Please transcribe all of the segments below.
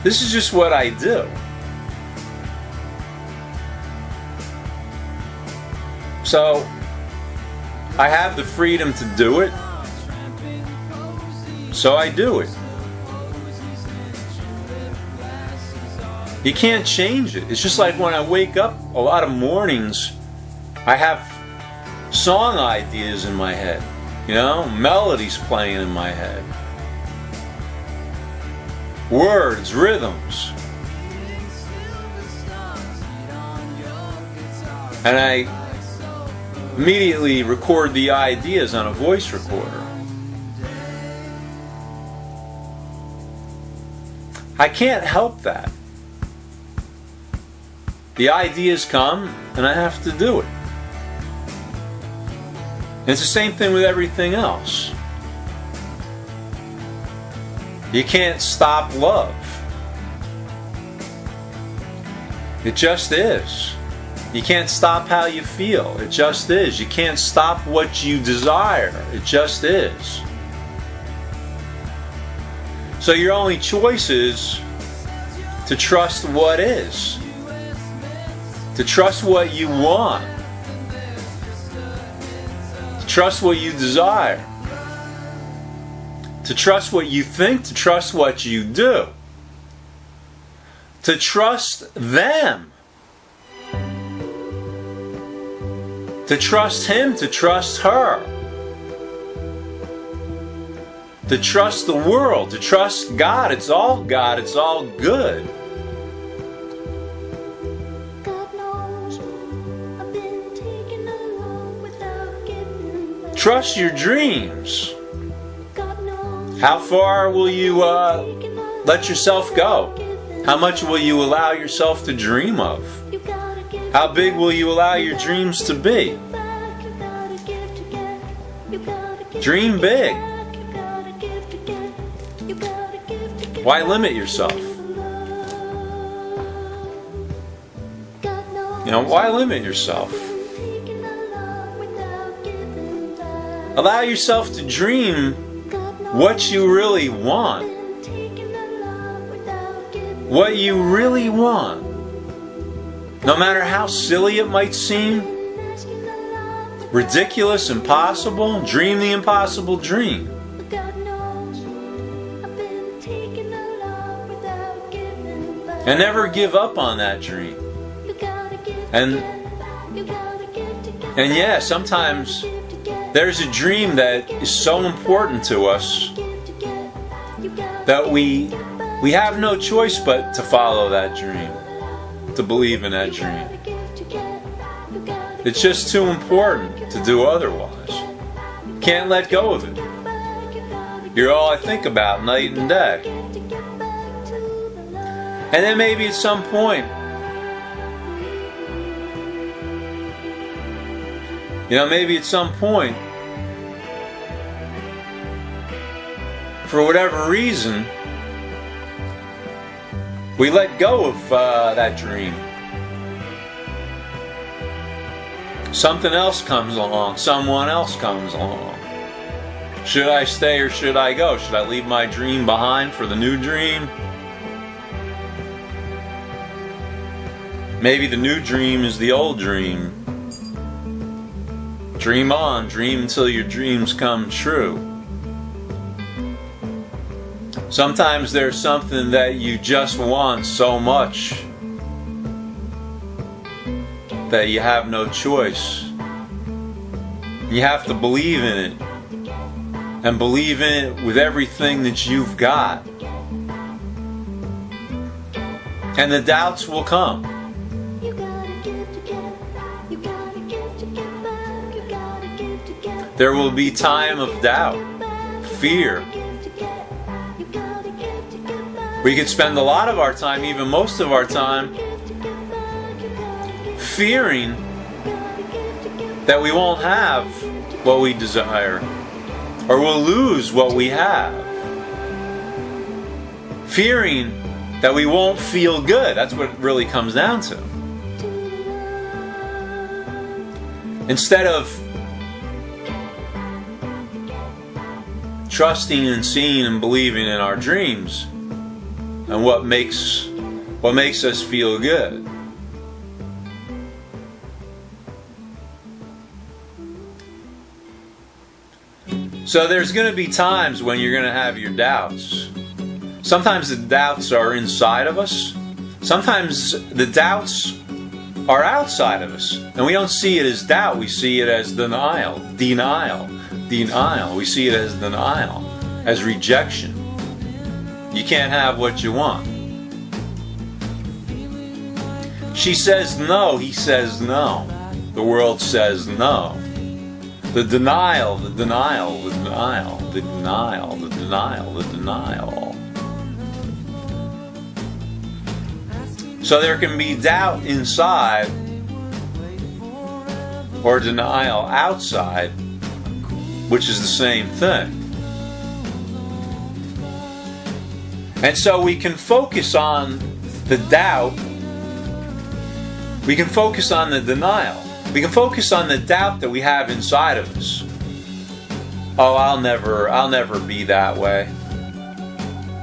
This is just what I do. So, I have the freedom to do it. So I do it. You can't change it. It's just like when I wake up, a lot of mornings, I have song ideas in my head. You know, melodies playing in my head. Words, rhythms. And I immediately record the ideas on a voice recorder. I can't help that. The ideas come and I have to do it. And it's the same thing with everything else. You can't stop love. It just is. You can't stop how you feel. It just is. You can't stop what you desire. It just is. So your only choice is to trust what is. To trust what you want. To trust what you desire. To trust what you think, to trust what you do. To trust them. To trust him, to trust her. To trust the world, to trust God. It's all God, it's all good. Trust your dreams. How far will you let yourself go? How much will you allow yourself to dream of? How big will you allow your dreams to be? Dream big. Why limit yourself? You know, why limit yourself? Allow yourself to dream what you really want. What you really want. No matter how silly it might seem, ridiculous, impossible, dream the impossible dream. And never give up on that dream. And yeah, sometimes there's a dream that is so important to us that we have no choice but to follow that dream, to believe in that dream. It's just too important to do otherwise. Can't let go of it. You're all I think about night and day. And then maybe at some point, for whatever reason, we let go of that dream. Something else comes along. Someone else comes along. Should I stay or should I go? Should I leave my dream behind for the new dream? Maybe the new dream is the old dream. Dream on. Dream until your dreams come true. Sometimes there's something that you just want so much that you have no choice. You have to believe in it. And believe in it with everything that you've got. And the doubts will come. There will be time of doubt, fear. We could spend a lot of our time, even most of our time, fearing that we won't have what we desire, or we'll lose what we have. Fearing that we won't feel good. That's what it really comes down to. Instead of trusting and seeing and believing in our dreams, and what makes us feel good. So there's going to be times when you're going to have your doubts. Sometimes the doubts are inside of us. Sometimes the doubts are outside of us. And we don't see it as doubt, we see it as denial. Denial. We see it as denial, as rejection. You can't have what you want. She says no, he says no. The world says no. The denial. So there can be doubt inside or denial outside, which is the same thing. And so we can focus on the doubt. We can focus on the denial. We can focus on the doubt that we have inside of us. Oh, I'll never be that way.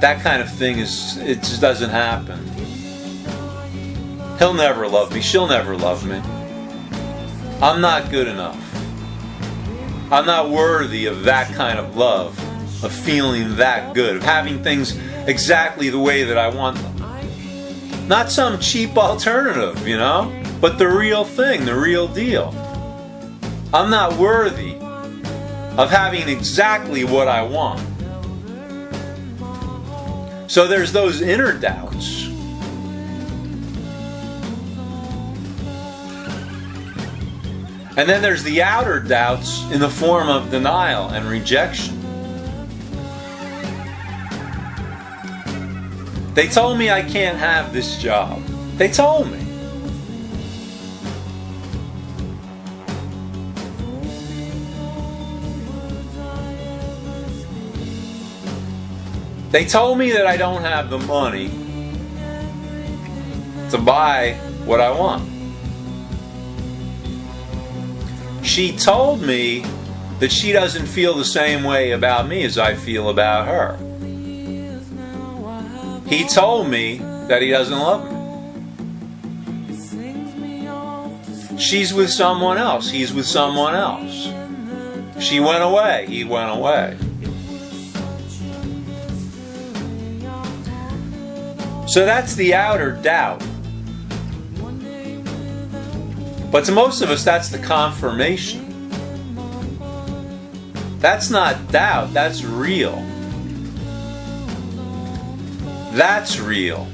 That kind of thing it just doesn't happen. He'll never love me. She'll never love me. I'm not good enough. I'm not worthy of that kind of love, of feeling that good, of having things exactly the way that I want them. Not some cheap alternative, but the real thing, the real deal. I'm not worthy of having exactly what I want. So there's those inner doubts. And then there's the outer doubts in the form of denial and rejection. They told me I can't have this job. They told me. They told me that I don't have the money to buy what I want. She told me that she doesn't feel the same way about me as I feel about her. He told me that he doesn't love me. She's with someone else. He's with someone else. She went away. He went away. So that's the outer doubt. But to most of us, that's the confirmation. That's not doubt, that's real. That's real.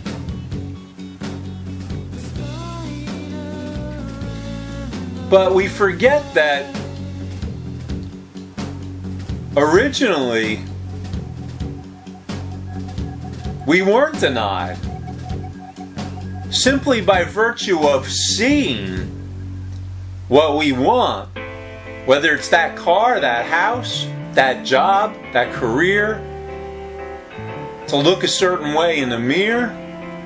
But we forget that originally we weren't denied simply by virtue of seeing what we want, whether it's that car, that house, that job, that career, to look a certain way in the mirror,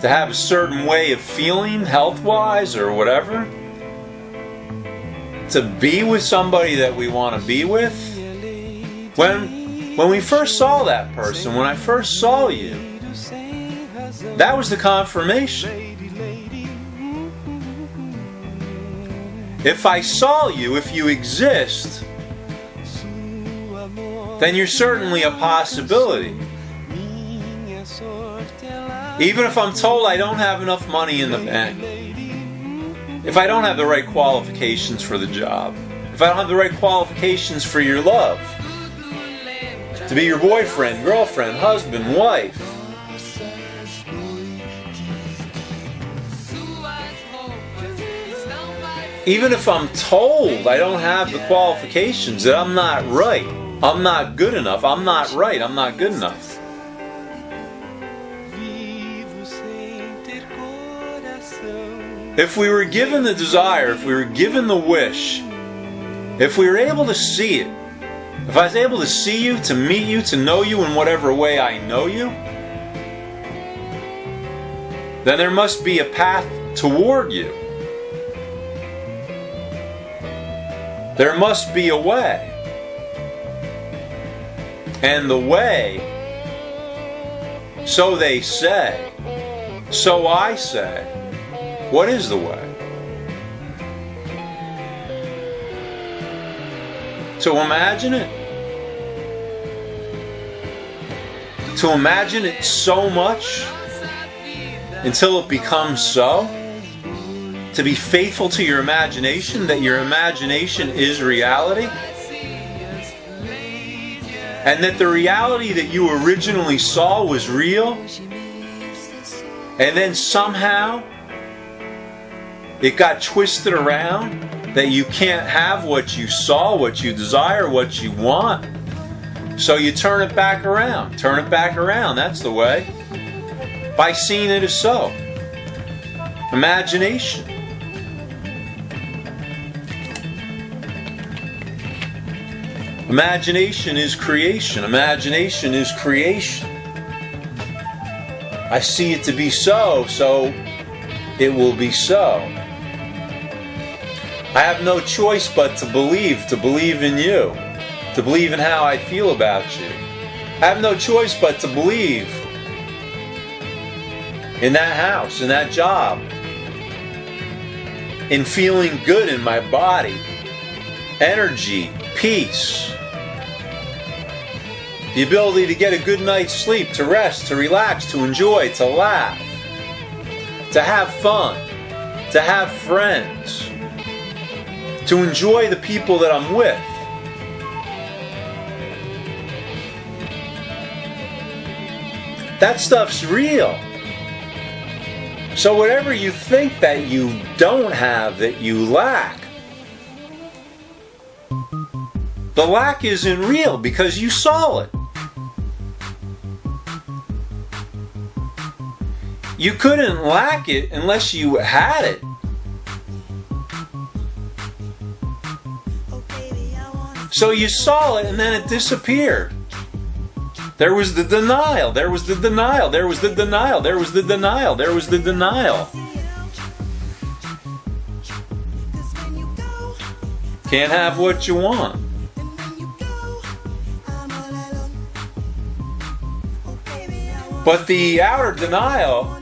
to have a certain way of feeling health-wise or whatever, to be with somebody that we want to be with. When we first saw that person, when I first saw you, that was the confirmation. If I saw you, if you exist, then you're certainly a possibility. Even if I'm told I don't have enough money in the bank, if I don't have the right qualifications for the job, if I don't have the right qualifications for your love, to be your boyfriend, girlfriend, husband, wife, even if I'm told I don't have the qualifications, that I'm not right, I'm not good enough, I'm not right, I'm not good enough. If we were given the desire, if we were given the wish, if we were able to see it, if I was able to see you, to meet you, to know you in whatever way I know you, then there must be a path toward you. There must be a way. And the way So they say. So I say. What is the way? To imagine it. To imagine it so much until it becomes so. To be faithful to your imagination, that your imagination is reality. And that the reality that you originally saw was real. And then somehow it got twisted around that you can't have what you saw, what you desire, what you want. So you turn it back around. Turn it back around. That's the way. By seeing it as so. Imagination. Imagination is creation. Imagination is creation. I see it to be so, so it will be so. I have no choice but to believe in you, to believe in how I feel about you. I have no choice but to believe in that house, in that job, in feeling good in my body, energy, peace, the ability to get a good night's sleep, to rest, to relax, to enjoy, to laugh, to have fun, to have friends, to enjoy the people that I'm with. That stuff's real. So whatever you think that you don't have, that you lack, the lack isn't real because you saw it. You couldn't lack it unless you had it. So you saw it and then it disappeared. There was the denial, there was the denial, there was the denial, there was the denial, there was the denial. Can't have what you want. But the outer denial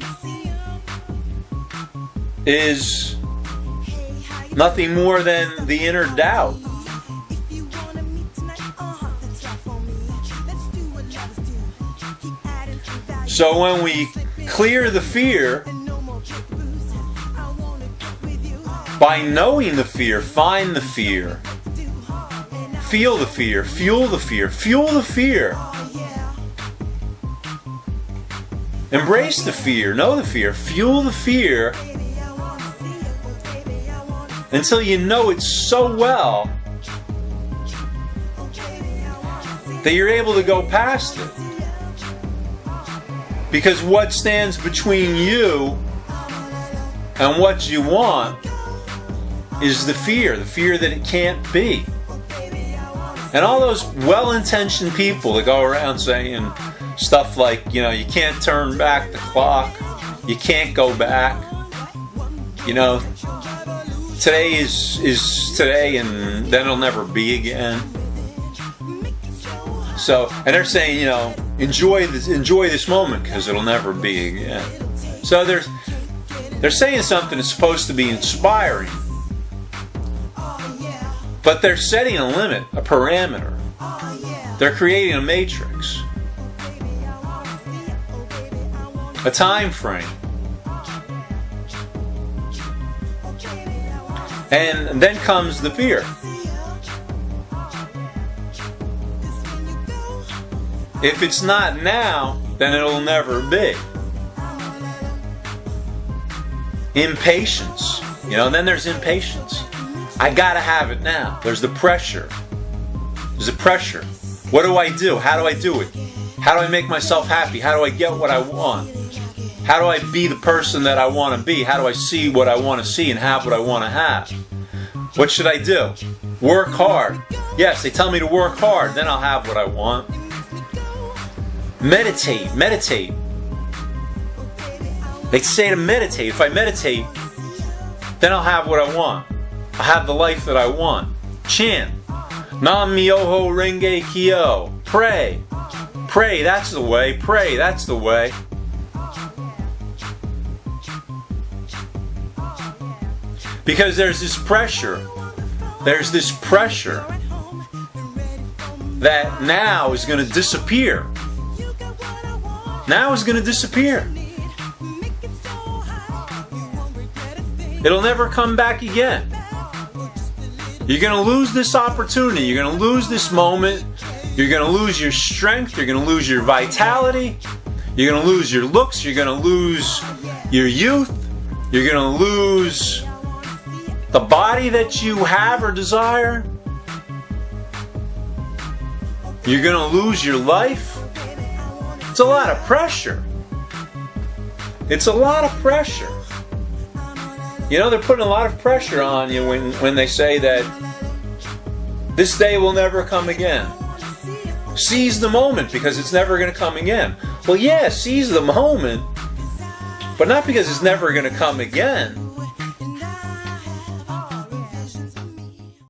is nothing more than the inner doubt. So when we clear the fear, by knowing the fear, find the fear, feel the fear, fuel the fear, fuel the fear. Embrace the fear, know the fear, fuel the fear until you know it so well that you're able to go past it. Because what stands between you and what you want is the fear that it can't be. And all those well-intentioned people that go around saying stuff like, you can't turn back the clock, you can't go back, today is today and then it'll never be again. So, and they're saying, enjoy this moment because it'll never be again. So they're saying something that's supposed to be inspiring, but they're setting a limit, a parameter. They're creating a matrix, a time frame. And then comes the fear. If it's not now, then it'll never be. Impatience. Then there's impatience. I gotta have it now. There's the pressure. There's the pressure. What do I do? How do I do it? How do I make myself happy? How do I get what I want? How do I be the person that I want to be? How do I see what I want to see and have what I want to have? What should I do? Work hard. Yes, they tell me to work hard, then I'll have what I want. Meditate. They say to meditate. If I meditate, then I'll have what I want. I'll have the life that I want. Chant. Nam Myoho Renge Kyo. Pray. Pray, that's the way. Pray, that's the way. Because there's this pressure. There's this pressure that now is going to disappear. Now is going to disappear. It'll never come back again. You're going to lose this opportunity. You're going to lose this moment. You're going to lose your strength. You're going to lose your vitality. You're going to lose your looks. You're going to lose your youth. You're going to lose the body that you have or desire. You're going to lose your life. It's a lot of pressure. It's a lot of pressure. You know, they're putting a lot of pressure on you when they say that this day will never come again. Seize the moment because it's never going to come again. Well, yeah, seize the moment, but not because it's never going to come again.